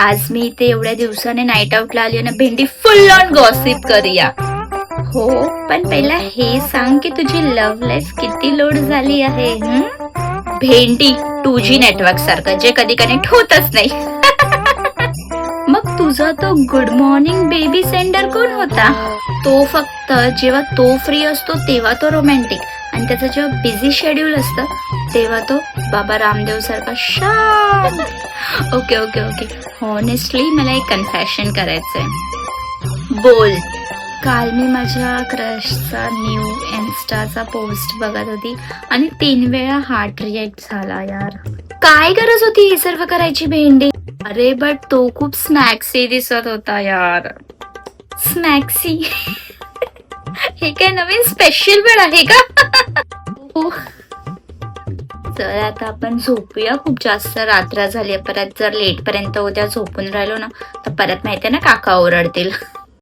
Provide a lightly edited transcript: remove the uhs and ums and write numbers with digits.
आज मी इथे एवढ्या दिवसाने नाईट आउटला आली ना, भेंडी फुल ऑन गॉसिप करूया. हो, पण पहिला हे सांग की तुझी लव्ह लाईफ किती लोड झाली आहे. भेंडी 2G नेटवर्क सारखं जे कधी कनेक्ट होतच नाही. मग तुझा तो गुड मॉर्निंग बेबी सेंडर कोण होता? तो फक्त जेव्हा तो फ्री असतो तेव्हा तो रोमॅन्टिक, आणि त्याचं जेव्हा बिझी शेड्यूल असतं तेव्हा तो बाबा रामदेव सारखा शांत. ओके ओके ओके, हॉनेस्टली मला एक कन्फेशन करायचंय. बोल. काल मी माझ्या क्रशचा न्यू इन्स्टाचा पोस्ट बघत होती आणि 3 वेळा हार्ट रिएक्ट झाला यार. काय गरज होती हे सर्व करायची भेंडी? अरे बट तो खूप स्नॅक्सी दिसत होता यार. स्नॅक्सी? हे काय नवीन स्पेशल वेळ आहे का? तर आता आपण झोपूया, खूप जास्त रात्र झाली. परत जर लेट पर्यंत उद्या झोपून राहिलो ना तर परत माहितीये ना काका ओरडतील.